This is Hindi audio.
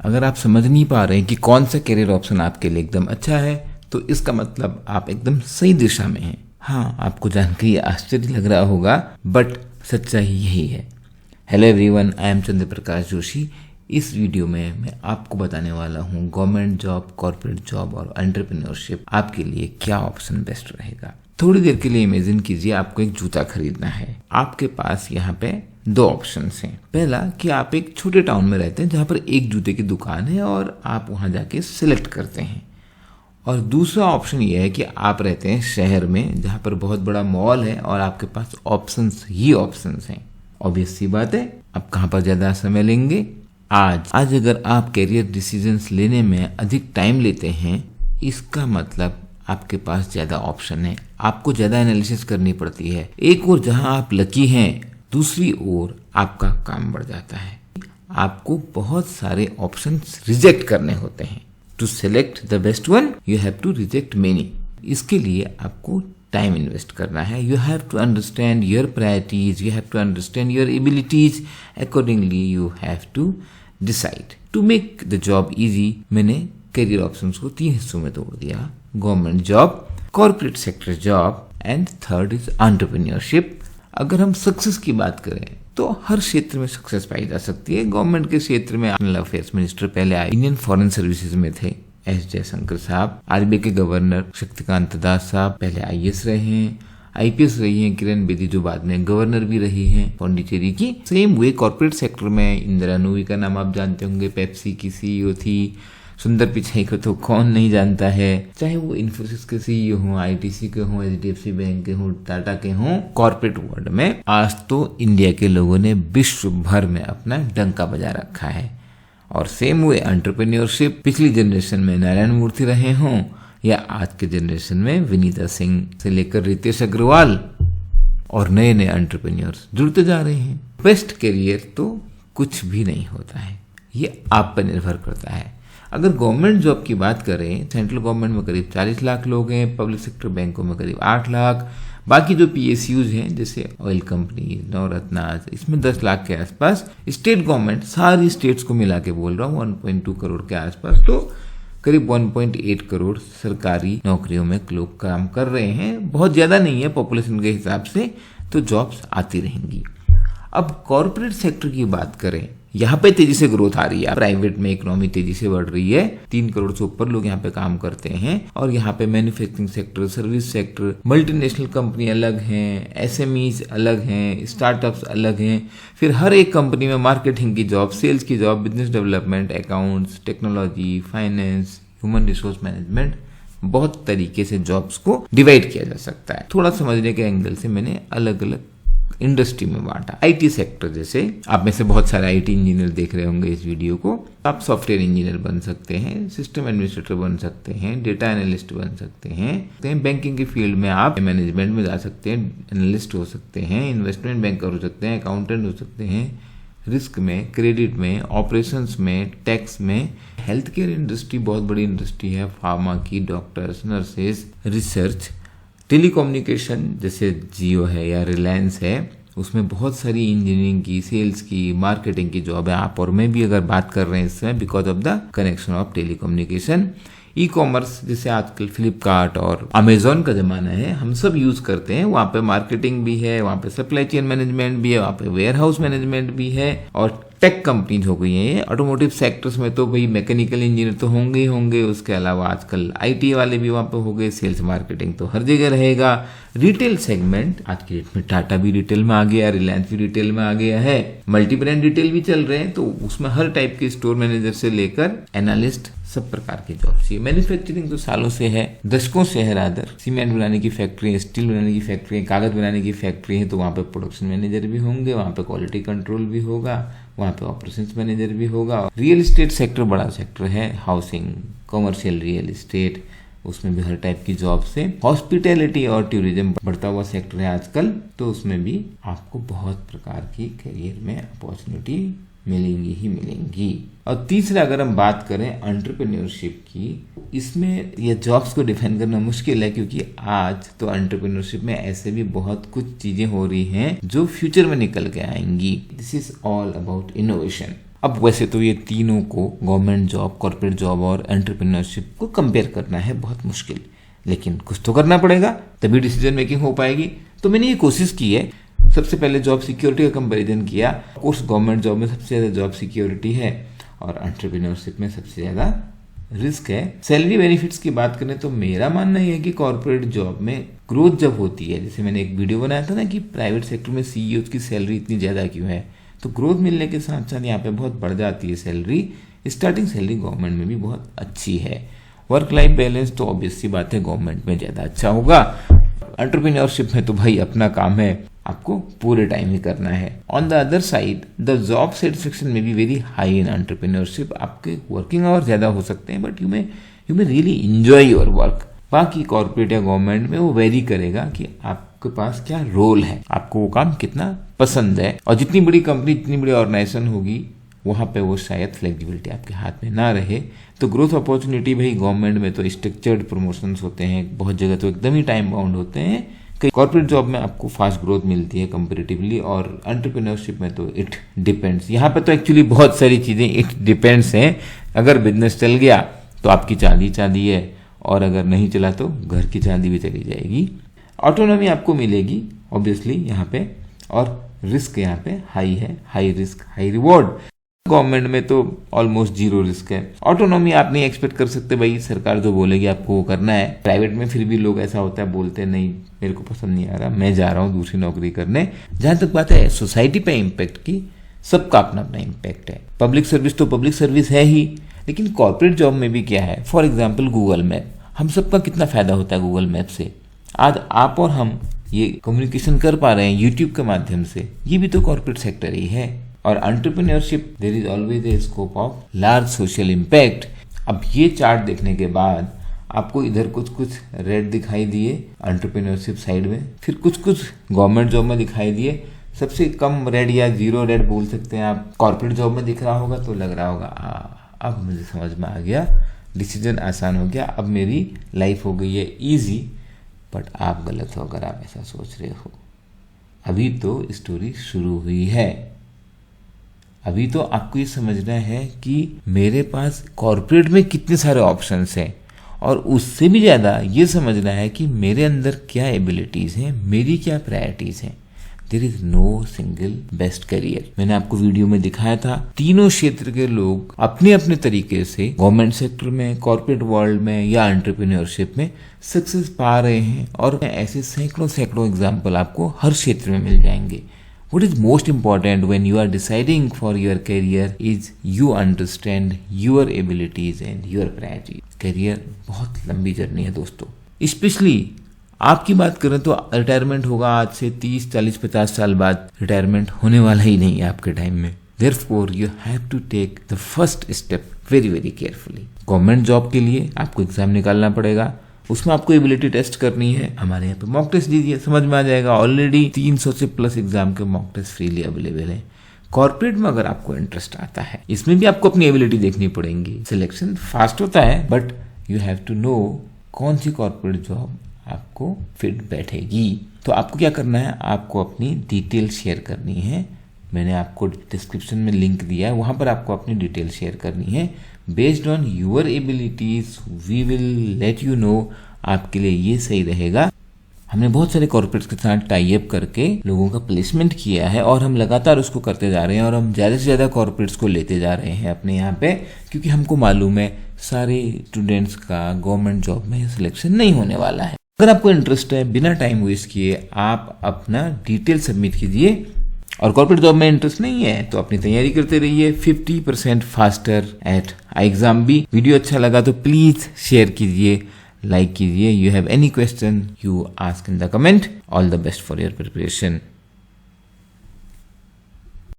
अगर आप समझ नहीं पा रहे हैं कि कौन सा करियर ऑप्शन आपके लिए एकदम अच्छा है, तो इसका मतलब आप एकदम सही दिशा में हैं। हाँ, आपको जानकर ये आश्चर्य लग रहा होगा, बट सच्चाई यही है। हेलो एवरीवन, आई एम चंद्र प्रकाश जोशी। इस वीडियो में मैं आपको बताने वाला हूँ गवर्नमेंट जॉब, कॉर्पोरेट जॉब और एंटरप्रेन्योरशिप आपके लिए क्या ऑप्शन बेस्ट रहेगा। थोड़ी देर के लिए इमेजिन कीजिए आपको एक जूता खरीदना है। आपके पास यहाँ पे दो ऑप्शंस हैं। पहला कि आप एक छोटे टाउन में रहते हैं जहाँ पर एक जूते की दुकान है और आप वहाँ जाके सिलेक्ट करते हैं। और दूसरा ऑप्शन ये है कि आप रहते हैं शहर में जहाँ पर बहुत बड़ा मॉल है और आपके पास ऑप्शंस ही ऑप्शंस हैं। ऑब्वियस सी बात है, आप कहाँ पर ज़्यादा समय लेंगे? आज अगर आप कैरियर डिसीजंस लेने में अधिक टाइम लेते हैं, इसका मतलब आपके पास ज़्यादा ऑप्शन है, आपको ज़्यादा एनालिसिस करनी पड़ती है। एक ओर जहाँ आप लकी हैं, दूसरी ओर आपका काम बढ़ जाता है। आपको बहुत सारे ऑप्शंस रिजेक्ट करने होते हैं। To select the best one you have to reject many. इसके लिए आपको टाइम इन्वेस्ट करना है। You have to understand your priorities, you have to understand your abilities, accordingly you have to decide. To make the job easy, मैंने करियर ऑप्शंस को 3 हिस्सों में तोड़ दिया: government job, corporate sector job and third is entrepreneurship. अगर हम सक्सेस की बात करें तो हर क्षेत्र में सक्सेस पाई जा सकती है। गवर्नमेंट के क्षेत्र में इंटरनल अफेयर्स मिनिस्टर पहले आए, इंडियन फॉरेन सर्विसेज में थे एस जयशंकर साहब। आरबीआई के गवर्नर शक्तिकांत दास साहब पहले आईएएस रहे हैं। आईपीएस रही हैं किरण बेदी, जो बाद में गवर्नर भी रही हैं पौंडीचेरी की। सेम वे कॉर्पोरेट सेक्टर में इंदिरा नूरी का नाम आप जानते होंगे, पेप्सी की सीईओ थी। सुंदर पिचाई को तो कौन नहीं जानता है, चाहे वो इन्फोसिस के सीईओ हों, आईटीसी के हों, एचडीएफसी बैंक के हों, टाटा के हों। कॉर्पोरेट वर्ल्ड में आज तो इंडिया के लोगों ने विश्व भर में अपना डंका बजा रखा है। और सेम वे एंटरप्रेन्योरशिप, पिछली जनरेशन में नारायण मूर्ति रहे हों या आज के जनरेशन में विनीता सिंह से लेकर रितेश अग्रवाल और नए नए एंटरप्रेन्योर्स जुड़ते जा रहे हैं। बेस्ट करियर तो कुछ भी नहीं होता है, ये आप पर निर्भर करता है। अगर गवर्नमेंट जॉब की बात करें, सेंट्रल गवर्नमेंट में करीब 40 लाख लोग हैं, पब्लिक सेक्टर बैंकों में करीब 8 लाख, बाकी जो पीएसयूज हैं जैसे ऑयल कंपनी, नवरत्नाज, इसमें 10 लाख के आसपास। स्टेट गवर्नमेंट, सारी स्टेट्स को मिला के बोल रहा हूँ, 1.2 करोड़ के आसपास, तो करीब 1.8 करोड़ सरकारी नौकरियों में लोग काम कर रहे हैं। बहुत ज्यादा नहीं है पॉपुलेशन के हिसाब से, तो जॉब्स आती रहेंगी। अब कॉर्पोरेट सेक्टर की बात करें, यहाँ पे तेजी से ग्रोथ आ रही है। प्राइवेट में इकोनॉमी तेजी से बढ़ रही है, 3 करोड़ से ऊपर लोग यहाँ पे काम करते हैं। और यहाँ पे manufacturing sector, service sector, multinational company अलग हैं, एसएमईज अलग हैं, स्टार्टअप्स अलग हैं। फिर हर एक कंपनी में मार्केटिंग की जॉब, सेल्स की job, business development, accounts, technology, finance, human resource management, बहुत तरीके से जॉब्स को डिवाइड किया जा सकता है। थोड़ा समझने के एंगल से मैंने अलग अलग इंडस्ट्री में बांटा। आईटी सेक्टर, जैसे आप में से बहुत सारे आईटी इंजीनियर देख रहे होंगे इस वीडियो को, आप सॉफ्टवेयर इंजीनियर बन सकते हैं, सिस्टम एडमिनिस्ट्रेटर बन सकते हैं, डेटा एनालिस्ट बन सकते हैं। बैंकिंग की फील्ड में आप मैनेजमेंट में जा सकते हैं, एनालिस्ट हो सकते हैं, इन्वेस्टमेंट बैंकर हो सकते हैं, अकाउंटेंट हो सकते हैं, रिस्क में, क्रेडिट में, ऑपरेशंस में, टैक्स में। हेल्थ केयर इंडस्ट्री बहुत बड़ी इंडस्ट्री है, फार्मा की, डॉक्टर्स, नर्सेज, रिसर्च, टेलीकम्युनिकेशन जैसे जियो है या रिलायंस है, उसमें बहुत सारी इंजीनियरिंग की, सेल्स की, मार्केटिंग की जॉब है। आप और मैं भी अगर बात कर रहे हैं इसमें, because of the connection of telecommunication. E commerce, जैसे आजकल फ्लिपकार्ट और अमेजोन का जमाना है, हम सब यूज करते हैं। वहाँ पे मार्केटिंग भी है, वहाँ पे सप्लाई चेन मैनेजमेंट भी है, वहाँ पे वेयर हाउस मैनेजमेंट भी है। और टेक कंपनीज हो गई हैं। ऑटोमोटिव सेक्टर्स में तो भाई मैकेनिकल इंजीनियर तो होंगे ही होंगे, उसके अलावा आजकल आईटी वाले भी वहाँ पे हो गए, सेल्स मार्केटिंग तो हर जगह रहेगा। रिटेल सेगमेंट, आज की डेट में टाटा भी रिटेल में आ गया, रिलायंस भी रिटेल में आ गया है, मल्टी ब्रांड रिटेल भी चल रहे हैं, तो उसमें हर टाइप के स्टोर मैनेजर से लेकर एनालिस्ट, सब प्रकार की जॉब चाहिए। मैन्युफैक्चरिंग तो सालों से है, दशकों से है रादर। सीमेंट बनाने की फैक्ट्री है, स्टील बनाने की फैक्ट्री है, कागज बनाने की फैक्ट्री है, तो वहाँ पे प्रोडक्शन मैनेजर भी होंगे, वहाँ पे क्वालिटी कंट्रोल भी होगा, वहाँ पे ऑपरेशंस मैनेजर भी होगा। रियल एस्टेट सेक्टर बड़ा सेक्टर है, हाउसिंग, कॉमर्शियल रियल एस्टेट, उसमें भी हर टाइप की जॉब से। हॉस्पिटैलिटी और टूरिज्म बढ़ता हुआ सेक्टर है आजकल, तो उसमें भी आपको बहुत प्रकार की करियर में अपॉर्चुनिटी मिलेंगी ही मिलेंगी। और तीसरा, अगर हम बात करें एंटरप्रेन्योरशिप की, इसमें ये जॉब्स को डिफाइन करना मुश्किल है, क्योंकि आज तो एंटरप्रेन्योरशिप में ऐसे भी बहुत कुछ चीजें हो रही हैं जो फ्यूचर में निकल के आएंगी। This is all about innovation. अब वैसे तो ये तीनों को, गवर्नमेंट जॉब, कॉर्पोरेट जॉब और एंटरप्रेन्योरशिप को कंपेयर करना है बहुत मुश्किल, लेकिन कुछ तो करना पड़ेगा, तभी डिसीजन मेकिंग हो पाएगी। तो मैंने ये कोशिश की है, सबसे पहले जॉब सिक्योरिटी का कंपैरिजन किया। ऑफ कोर्स गवर्नमेंट जॉब में सबसे ज़्यादा जॉब सिक्योरिटी है और एंटरप्रेन्योरशिप में सबसे ज़्यादा रिस्क है। सैलरी बेनिफिट्स की बात करें तो मेरा मानना यह है कि कॉर्पोरेट जॉब में ग्रोथ जब होती है, जैसे मैंने एक वीडियो बनाया था ना कि प्राइवेट सेक्टर में सीईओ की सैलरी इतनी ज़्यादा क्यों है, तो ग्रोथ मिलने के साथ साथ यहाँ पे बहुत बढ़ जाती है सैलरी। स्टार्टिंग सैलरी गवर्नमेंट में भी बहुत अच्छी है। वर्क लाइफ बैलेंस तो ऑब्वियस सी बात है गवर्नमेंट में ज़्यादा अच्छा होगा। एंटरप्रेन्योरशिप में तो भाई अपना काम है, आपको पूरे टाइम ही करना है। On the other side the job satisfaction में be very high in entrepreneurship. आपके वर्किंग आवर ज़्यादा हो सकते हैं but you may really enjoy your work. बाकी कॉर्पोरेट या गवर्नमेंट में वो वेरी करेगा कि आपके पास क्या रोल है, आपको वो काम कितना पसंद है। और जितनी बड़ी कंपनी, जितनी बड़ी ऑर्गेनाइजेशन होगी, वहाँ पे वो शायद फ्लेक्सिबिलिटी आपके हाथ में ना रहे। तो ग्रोथ अपॉर्चुनिटी भाई गवर्नमेंट में तो स्ट्रक्चर्ड प्रमोशंस होते हैं, बहुत जगह तो एकदम ही टाइम बाउंड होते हैं। कई कॉर्पोरेट जॉब में आपको फास्ट ग्रोथ मिलती है कंपेरेटिवली, और एंटरप्रेन्योरशिप में तो इट डिपेंड्स। यहाँ पे तो एक्चुअली बहुत सारी चीज़ें इट डिपेंड्स हैं। अगर बिजनेस चल गया तो आपकी चांदी चांदी है, और अगर नहीं चला तो घर की चांदी भी चली जाएगी। ऑटोनॉमी आपको मिलेगी ऑब्वियसली यहाँ पे, और रिस्क यहाँ पे हाई है, high risk high reward. Government में तो ऑलमोस्ट जीरो रिस्क है। ऑटोनॉमी आप नहीं एक्सपेक्ट कर सकते, भाई सरकार जो बोलेगी आपको वो करना है। प्राइवेट में फिर भी लोग ऐसा होता है, बोलते हैं नहीं मेरे को पसंद नहीं आ रहा, मैं जा रहा हूँ दूसरी नौकरी करने। जहां तक बात है सोसाइटी पे इम्पैक्ट की, सबका अपना अपना इम्पैक्ट है। पब्लिक सर्विस तो पब्लिक सर्विस है ही, लेकिन कॉर्पोरेट जॉब में भी क्या है, फॉर एग्जाम्पल गूगल मैप, हम सबका कितना फायदा होता है गूगल मैप से। आज आप और हम ये कम्युनिकेशन कर पा रहे हैं यूट्यूब के माध्यम से, ये भी तो कॉर्पोरेट सेक्टर ही है। और entrepreneurship there is always a scope of large social impact. अब ये चार्ट देखने के बाद आपको इधर कुछ कुछ रेड दिखाई दिए एंटरप्रेन्योरशिप साइड में, फिर कुछ कुछ गवर्नमेंट जॉब में दिखाई दिए। सबसे कम रेड या जीरो रेड बोल सकते हैं आप कॉर्पोरेट जॉब में दिख रहा होगा, तो लग रहा होगा अब मुझे समझ में आ गया, डिसीजन आसान हो गया, अब मेरी लाइफ हो गई है ईजी। बट आप गलत हो अगर आप ऐसा सोच रहे हो। अभी तो स्टोरी शुरू हुई है। अभी तो आपको ये समझना है कि मेरे पास कॉर्पोरेट में कितने सारे ऑप्शंस हैं, और उससे भी ज़्यादा ये समझना है कि मेरे अंदर क्या एबिलिटीज़ हैं, मेरी क्या प्रायोरिटीज़ हैं। There is no single best career. मैंने आपको वीडियो में दिखाया था, तीनों क्षेत्र के लोग अपने अपने तरीके से गवर्नमेंट सेक्टर में, कॉर्पोरेट वर्ल्ड में या एंटरप्रेन्योरशिप में सक्सेस पा रहे हैं, और ऐसे सैकड़ों सैकड़ों एग्जाम्पल आपको हर क्षेत्र में मिल जाएंगे। What is most important when you are deciding for your career is you understand your abilities and your priorities. Career बहुत लंबी जर्नी है दोस्तों। स्पेशली आपकी बात करें तो रिटायरमेंट होगा आज से 30, 40, 50 साल बाद। रिटायरमेंट होने वाला ही नहीं है आपके टाइम में। Therefore you have to take the first step very very carefully. Government job के लिए आपको एग्जाम निकालना पड़ेगा, उसमें आपको एबिलिटी टेस्ट करनी है। हमारे यहाँ पे मॉक टेस्ट दीजिए, समझ में आ जाएगा। ऑलरेडी 300 से प्लस एग्जाम के मॉक टेस्ट फ्रीली अवेलेबल है। कॉर्पोरेट में अगर आपको इंटरेस्ट आता है, इसमें भी आपको अपनी एबिलिटी देखनी पड़ेगी। सिलेक्शन फास्ट होता है but you have to know कौन सी कॉर्पोरेट जॉब आपको फिट बैठेगी। तो आपको क्या करना है, आपको अपनी डिटेल शेयर करनी है। मैंने आपको डिस्क्रिप्शन में लिंक दिया है, वहां पर आपको अपनी डिटेल शेयर करनी है। Based on your abilities we will let you know आपके लिए ये सही रहेगा। हमने बहुत सारे कॉर्पोरेट्स के साथ टाई अप करके लोगों का प्लेसमेंट किया है, और हम लगातार उसको करते जा रहे हैं, और हम ज़्यादा से ज़्यादा कॉर्पोरेट्स को लेते जा रहे हैं अपने यहाँ पे, क्योंकि हमको मालूम है सारे स्टूडेंट्स का गवर्नमेंट जॉब में सिलेक्शन नहीं होने वाला है। अगर आपको इंटरेस्ट है, बिना टाइम वेस्ट किए आप अपना डिटेल सबमिट कीजिए। और कॉर्पोरेट जॉब में इंटरेस्ट नहीं है तो अपनी तैयारी करते रहिए 50% फास्टर एट iExamBee। वीडियो अच्छा लगा तो प्लीज शेयर कीजिए, लाइक कीजिए। You have any question you ask in the comment. All the best for your preparation.